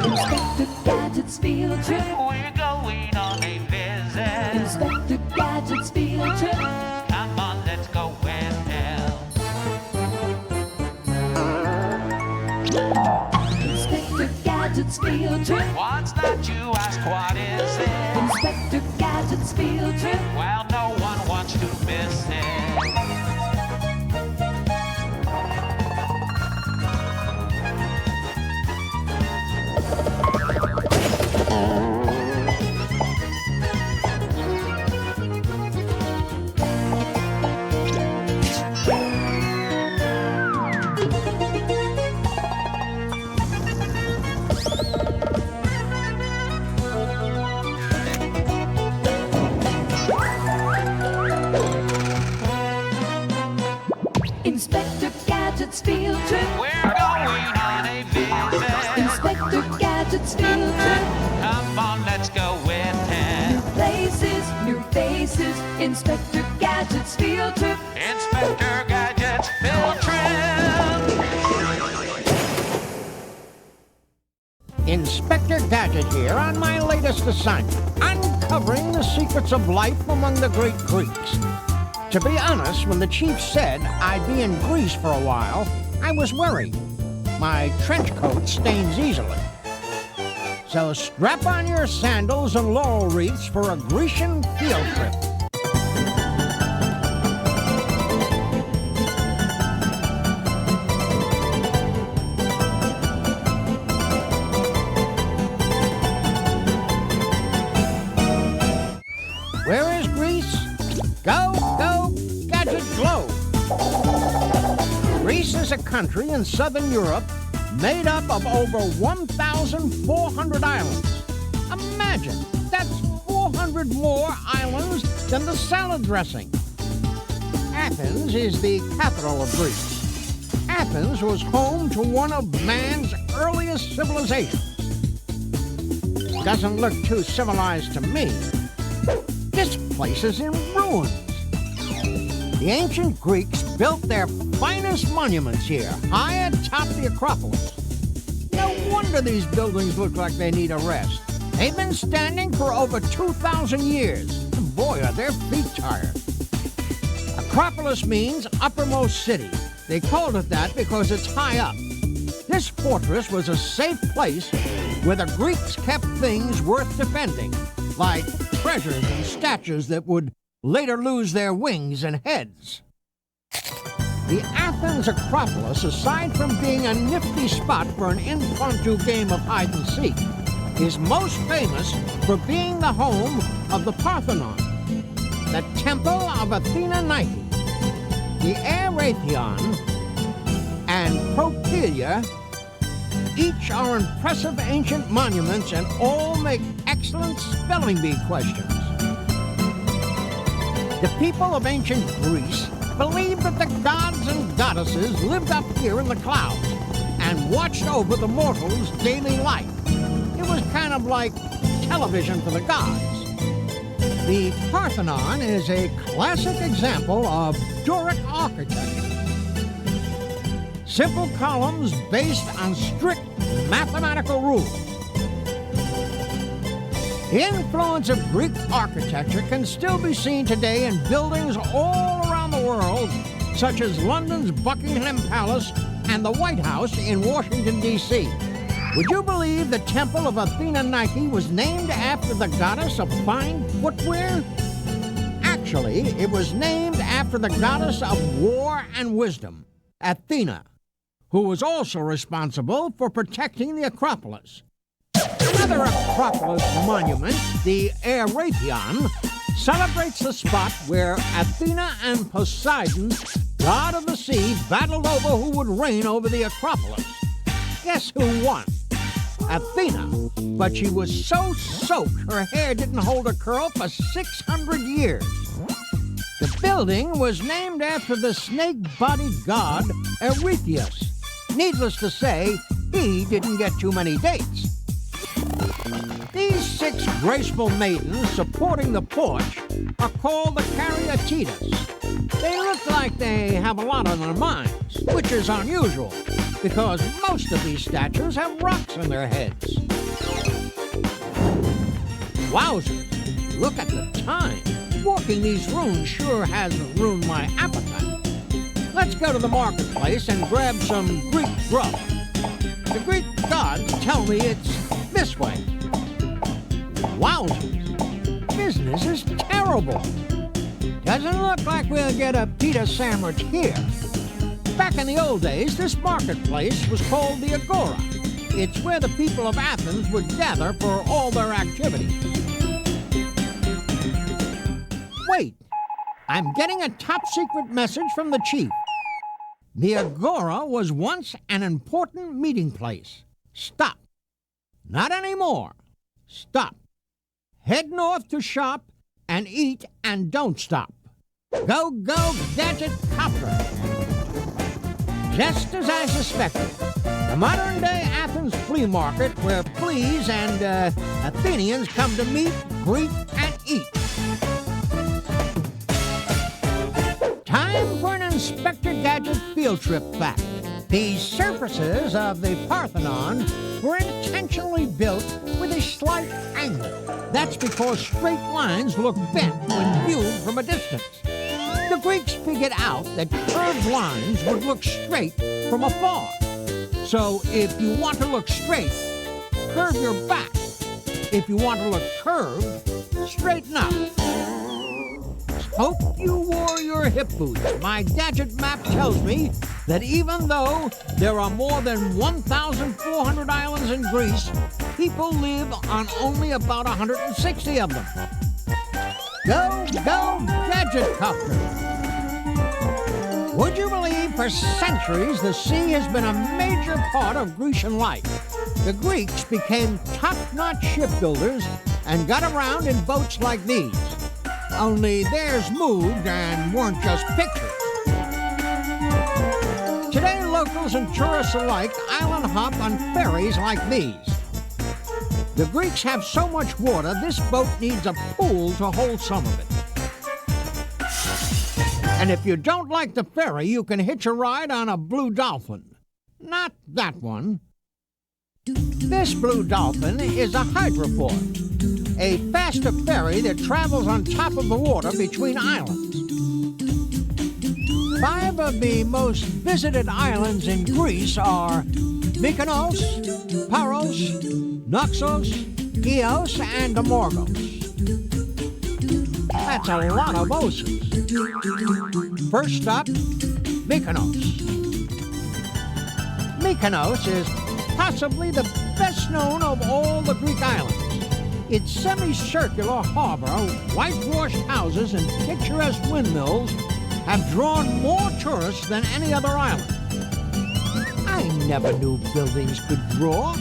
Inspector Gadget's field trip. We're going on a visit. Inspector Gadget's field trip. Come on, let's go with him. Inspector Gadget's field trip. What's that, you ask? What is it? Inspector Gadget's field trip. Well, no one wants to miss it. Inspector Gadget's field trip. We're going on a visit. Inspector Gadget's field trip. Come on, let's go with him. Places, new faces. Inspector Gadget's field trip. Inspector Gadget's field trip. Inspector Gadget here on my latest assignment, uncovering the secrets of life among the great Greeks. To be honest, when the chief said I'd be in Greece for a while, I was worried. My trench coat stains easily. So strap on your sandals and laurel wreaths for a Grecian field trip. Where is Greece? Go, go, Gadget, glow! Greece is a country in southern Europe made up of over 1,400 islands. Imagine, that's 400 more islands than the salad dressing. Athens is the capital of Greece. Athens was home to one of man's earliest civilizations. Doesn't look too civilized to me. This place is in ruins. The ancient Greeks built their finest monuments here, high atop the Acropolis. No wonder these buildings look like they need a rest. They've been standing for over 2,000 years. Boy, are their feet tired. Acropolis means uppermost city. They called it that because it's high up. This fortress was a safe place where the Greeks kept things worth defending, like treasures and statues that would later lose their wings and heads. The Athens Acropolis, aside from being a nifty spot for an impromptu game of hide-and-seek, is most famous for being the home of the Parthenon, the temple of Athena Nike. The Raytheon and Propylia each are impressive ancient monuments and all make excellent spelling bee questions. The people of ancient Greece believed that the gods and goddesses lived up here in the clouds and watched over the mortals' daily life. It was kind of like television for the gods. The Parthenon is a classic example of Doric architecture. Simple columns based on strict mathematical rules. The influence of Greek architecture can still be seen today in buildings all around the world, such as London's Buckingham Palace and the White House in Washington, D.C. Would you believe the Temple of Athena Nike was named after the goddess of fine footwear? Actually, it was named after the goddess of war and wisdom, Athena, who was also responsible for protecting the Acropolis. Another Acropolis monument, the Raytheon, celebrates the spot where Athena and Poseidon, god of the sea, battled over who would reign over the Acropolis. Guess who won? Athena. But she was so soaked her hair didn't hold a curl for 600 years. The building was named after the snake-bodied god Eurystheus. Needless to say, he didn't get too many dates. These 6 graceful maidens supporting the porch are called the Caryatidas. They look like they have a lot on their minds, which is unusual, because most of these statues have rocks in their heads. Wowzers, look at the time. Walking these rooms sure has ruined my appetite. Let's go to the marketplace and grab some Greek grub. The Greek gods tell me it's this way. Wowzers, business is terrible. Doesn't look like we'll get a pita sandwich here. Back in the old days, this marketplace was called the Agora. It's where the people of Athens would gather for all their activities. Wait, I'm getting a top-secret message from the chief. The Agora was once an important meeting place. Stop. Not anymore. Stop. Head north to shop and eat and don't stop. Go, go, Gadget Copter. Just as I suspected, the modern-day Athens flea market where fleas and Athenians come to meet, greet, and eat. Time for an Inspector Gadget field trip fact. The surfaces of the Parthenon were intentionally built with a slight angle. That's because straight lines look bent when viewed from a distance. The Greeks figured out that curved lines would look straight from afar. So if you want to look straight, curve your back. If you want to look curved, straighten up. Hope you wore your hip boots. My gadget map tells me that even though there are more than 1,400 islands in Greece, people live on only about 160 of them. Go, go, Gadget Copter! Would you believe for centuries the sea has been a major part of Grecian life? The Greeks became top-notch shipbuilders and got around in boats like these. Only theirs moved and weren't just pictures. Today, locals and tourists alike island hop on ferries like these. The Greeks have so much water, this boat needs a pool to hold some of it. And if you don't like the ferry, you can hitch a ride on a Blue Dolphin. Not that one. This Blue Dolphin is a hydroport, a faster ferry that travels on top of the water between islands. 5 of the most visited islands in Greece are Mykonos, Paros, Naxos, Chios, and Amorgos. That's a lot of oses. First stop, Mykonos. Mykonos is possibly the best known of all the Greek islands. Its semicircular harbor, whitewashed houses, and picturesque windmills have drawn more tourists than any other island. I never knew buildings could draw.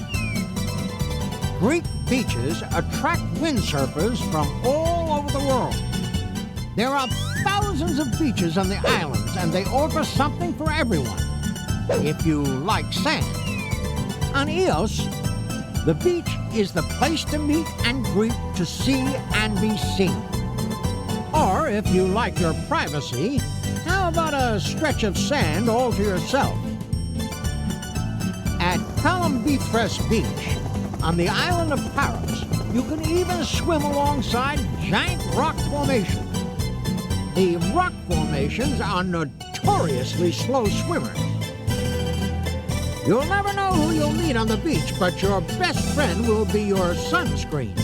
Greek beaches attract windsurfers from all over the world. There are thousands of beaches on the islands, and they offer something for everyone, if you like sand. On Chios, the beach is the place to meet and greet, to see and be seen. Or if you like your privacy, how about a stretch of sand all to yourself? At Kolumbithres Beach, on the island of Paros, you can even swim alongside giant rock formations. The rock formations are notoriously slow swimmers. You'll never know who you'll meet on the beach, but your best friend will be your sunscreen.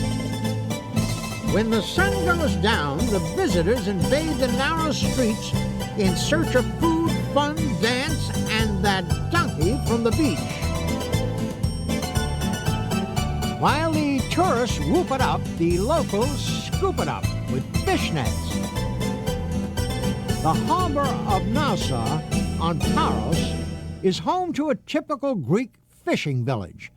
When the sun goes down, the visitors invade the narrow streets in search of food, fun, dance, and that donkey from the beach. While the tourists whoop it up, the locals scoop it up with fish nets. The harbor of Nassau on Paros is home to a typical Greek fishing village.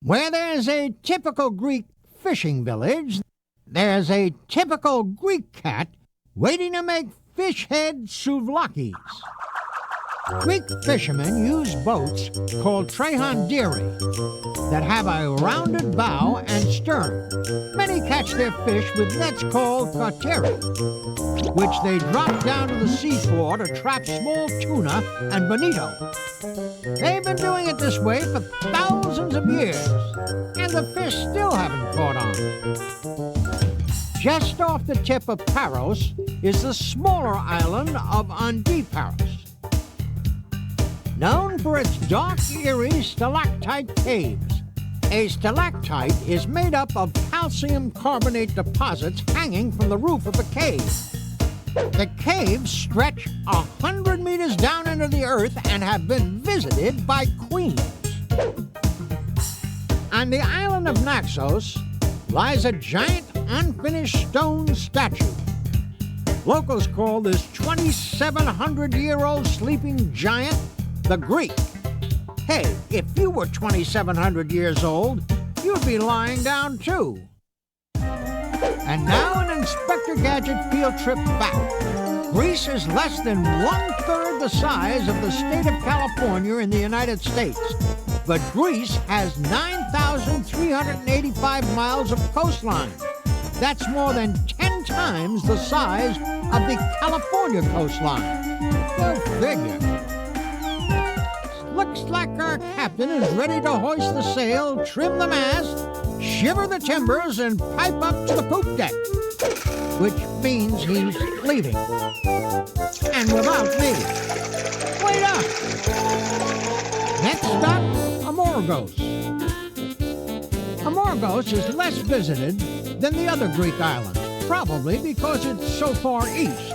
Where there's a typical Greek fishing village, there's a typical Greek cat waiting to make fish head souvlakis. Greek fishermen use boats called trehondiri that have a rounded bow and stern. Many catch their fish with nets called kateri, which they drop down to the seafloor to trap small tuna and bonito. They've been doing it this way for thousands of years, and the fish still haven't caught on. Just off the tip of Paros is the smaller island of Ondiparos, known for its dark, eerie stalactite caves. A stalactite is made up of calcium carbonate deposits hanging from the roof of a cave. The caves stretch 100 meters down into the earth and have been visited by queens. On the island of Naxos lies a giant unfinished stone statue. Locals call this 2,700-year-old sleeping giant the Greek. Hey, if you were 2,700 years old, you'd be lying down too. And now an Inspector Gadget field trip back. Greece is less than 1/3 the size of the state of California in the United States. But Greece has 9,385 miles of coastline. That's more than 10 times the size of the California coastline. Go figure. Looks like our captain is ready to hoist the sail, trim the mast, shiver the timbers, and pipe up to the poop deck, which means he's leaving. And without me. Wait up! Next stop, Amorgos. Amorgos is less visited than the other Greek islands, probably because it's so far east.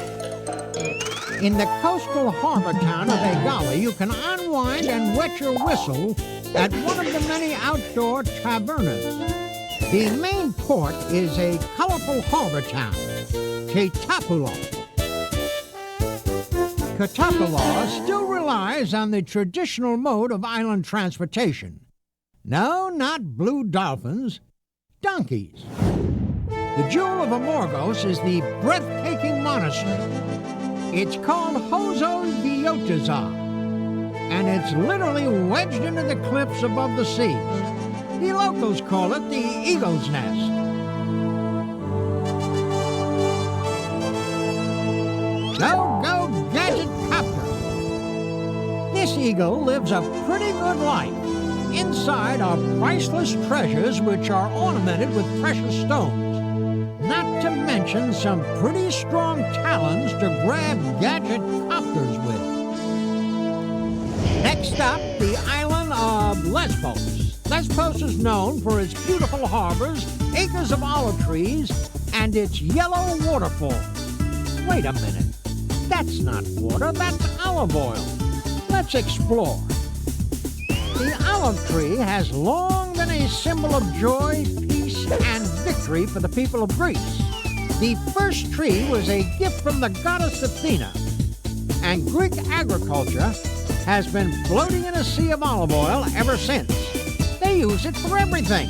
In the coastal harbor town of Egali, you can unwind and wet your whistle at one of the many outdoor tavernas. The main port is a colorful harbor town, Ketapulo. Ketapulo still relies on the traditional mode of island transportation. No, not blue dolphins, donkeys. The jewel of Amorgos is the breathtaking monastery. It's called Hozo Diotaza, and it's literally wedged into the cliffs above the sea. The locals call it the Eagle's Nest. Go Gadget Copter! This eagle lives a pretty good life. Inside are priceless treasures which are ornamented with precious stones. Not to mention some pretty strong talons to grab Gadget Copters with. Next up, the island of Lesbos. Lesbos is known for its beautiful harbors, acres of olive trees, and its yellow waterfall. Wait a minute. That's not water, that's olive oil. Let's explore. The olive tree has long been a symbol of joy, peace, and victory for the people of Greece. The first tree was a gift from the goddess Athena, and Greek agriculture has been floating in a sea of olive oil ever since. They use it for everything.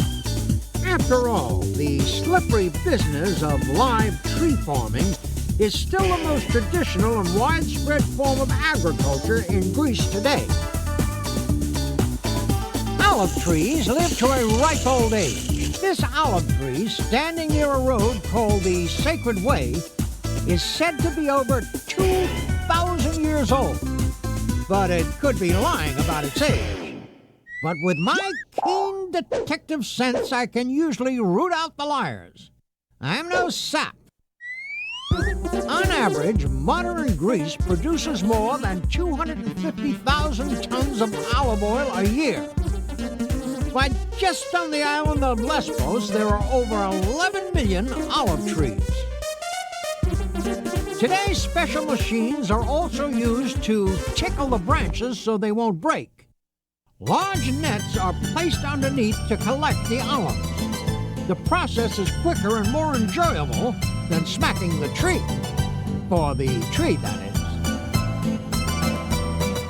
After all, the slippery business of live tree farming is still the most traditional and widespread form of agriculture in Greece today. Olive trees live to a ripe old age. This olive tree, standing near a road called the Sacred Way, is said to be over 2,000 years old. But it could be lying about its age. But with my keen detective sense, I can usually root out the liars. I'm no sap. On average, modern Greece produces more than 250,000 tons of olive oil a year. But just on the island of Lesbos, there are over 11 million olive trees. Today, special machines are also used to tickle the branches so they won't break. Large nets are placed underneath to collect the olives. The process is quicker and more enjoyable than smacking the tree. For the tree, that is.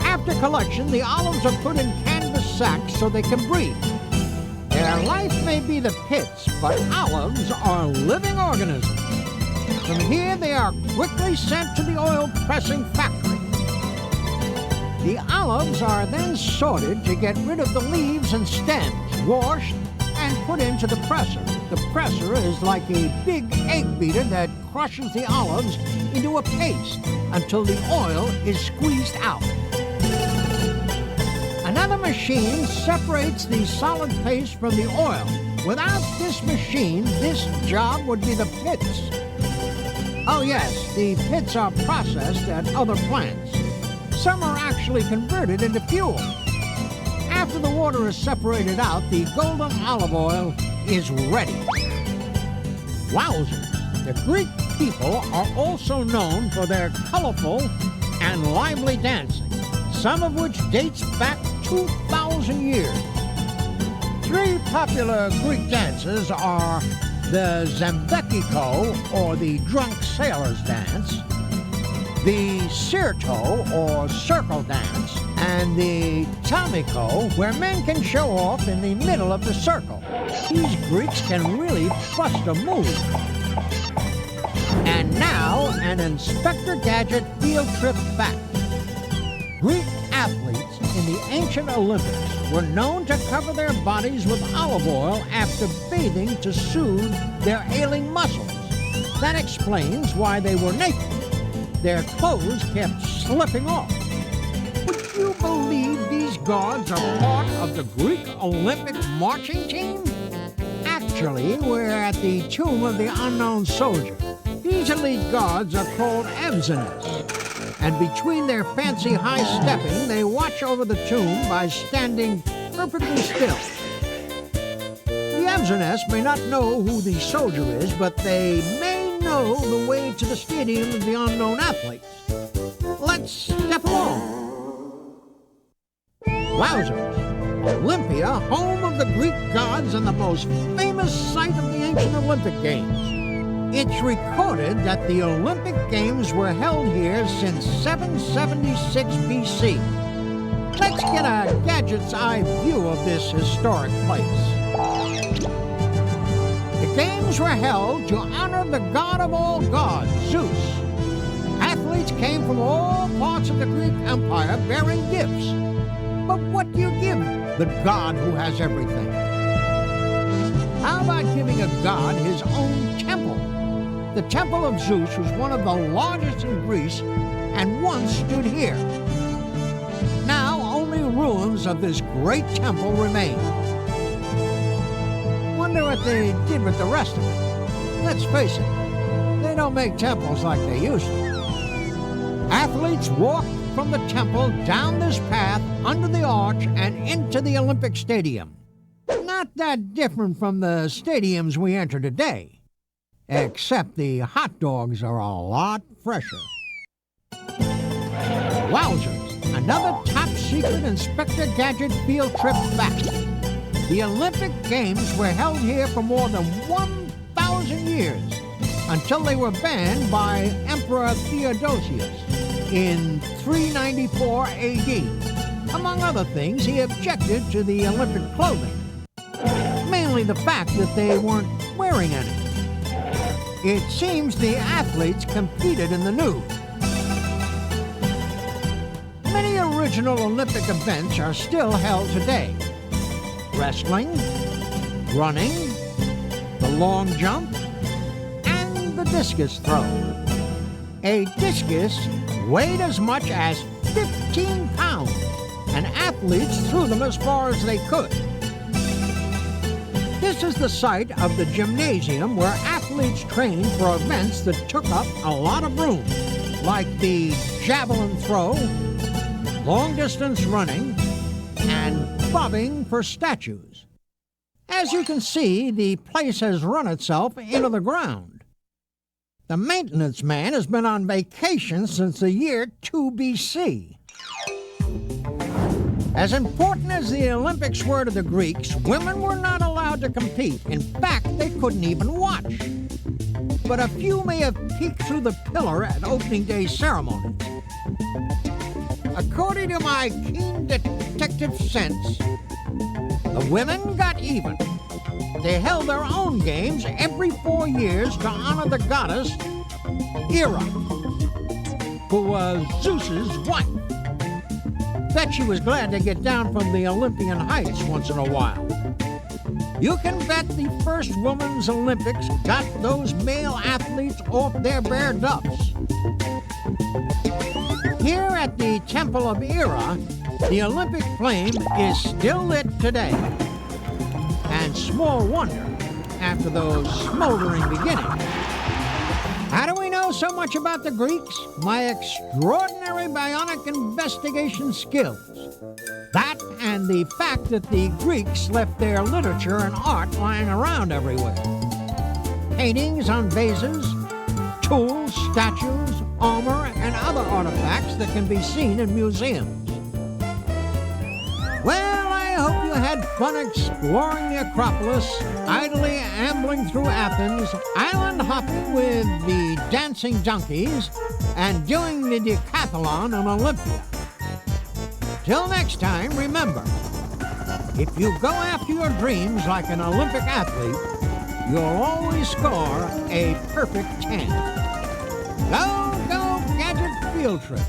After collection, the olives are put in canvas sacks so they can breathe. Their life may be the pits, but olives are living organisms. From here, they are quickly sent to the oil pressing factory. The olives are then sorted to get rid of the leaves and stems, washed, and put into the presser. The presser is like a big egg beater that crushes the olives into a paste until the oil is squeezed out. Another machine separates the solid paste from the oil. Without this machine, this job would be the pits. Oh yes, the pits are processed at other plants. Some are actually converted into fuel. After the water is separated out, the golden olive oil is ready. Wowzers! The Greek people are also known for their colorful and lively dancing, some of which dates back 2,000 years. Three popular Greek dances are the Zambekiko, or the drunk sailor's dance, the Sirto, or circle dance, and the Tamiko, where men can show off in the middle of the circle. These Greeks can really bust a move. And now, an Inspector Gadget field trip back. Greek athletes in the ancient Olympics were known to cover their bodies with olive oil after bathing to soothe their ailing muscles. That explains why they were naked. Their clothes kept slipping off. Would you believe these gods are part of the Greek Olympic marching team? Actually, we're at the tomb of the unknown soldier. These elite gods are called Evzenes, and between their fancy high-stepping, they watch over the tomb by standing perfectly still. The Evzenes may not know who the soldier is, but they may know the way to the stadium of the unknown athletes. Let's step along. Wowzers! Olympia, home of the Greek gods and the most famous site of the ancient Olympic Games. It's recorded that the Olympic Games were held here since 776 BC. Let's get a Gadget's eye view of this historic place. The Games were held to honor the god of all gods, Zeus. Athletes came from all parts of the Greek Empire bearing gifts. But what do you give the god who has everything? How about giving a god his own temple? The Temple of Zeus was one of the largest in Greece and once stood here. Now only ruins of this great temple remain. Wonder what they did with the rest of it. Let's face it, they don't make temples like they used to. Athletes walk from the temple down this path under the arch and into the Olympic Stadium. Not that different from the stadiums we enter today. Except the hot dogs are a lot fresher. Wowzers! Another top-secret Inspector Gadget field trip back. The Olympic Games were held here for more than 1,000 years, until they were banned by Emperor Theodosius in 394 AD. Among other things, he objected to the Olympic clothing, mainly the fact that they weren't wearing any. It seems the athletes competed in the nude. Many original Olympic events are still held today. Wrestling, running, the long jump, and the discus throw. A discus weighed as much as 15 pounds, and athletes threw them as far as they could. This is the site of the gymnasium where athletes trained for events that took up a lot of room, like the javelin throw, long-distance running, and bobbing for statues. As you can see, the place has run itself into the ground. The maintenance man has been on vacation since the year 2 BC. As important as the Olympics were to the Greeks, women were not allowed to compete. In fact, they couldn't even watch. But a few may have peeked through the pillar at opening day ceremonies. According to my keen detective sense, the women got even. They held their own games every 4 years to honor the goddess Hera, who was Zeus's wife. bet she was glad to get down from the Olympian heights once in a while. You can bet the first Women's Olympics got those male athletes off their bare duffs. Here at the Temple of Era, the Olympic flame is still lit today. And small wonder after those smoldering beginnings. How do we know so much about the Greeks? My extraordinary bionic investigation skills. That and the fact that the Greeks left their literature and art lying around everywhere. Paintings on vases, tools, statues, armor, and other artifacts that can be seen in museums. Well, I hope you had fun exploring the Acropolis, idly ambling through Athens, island hopping with the dancing donkeys, and doing the decathlon in Olympia. Till next time, remember, if you go after your dreams like an Olympic athlete, you'll always score a perfect 10. Go, go, Gadget Field Trip!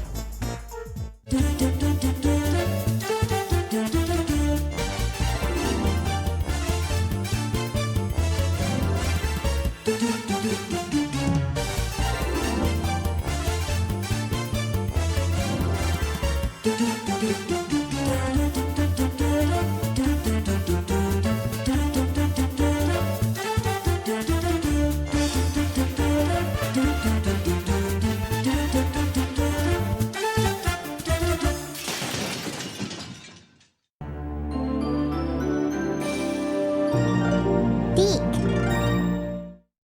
do do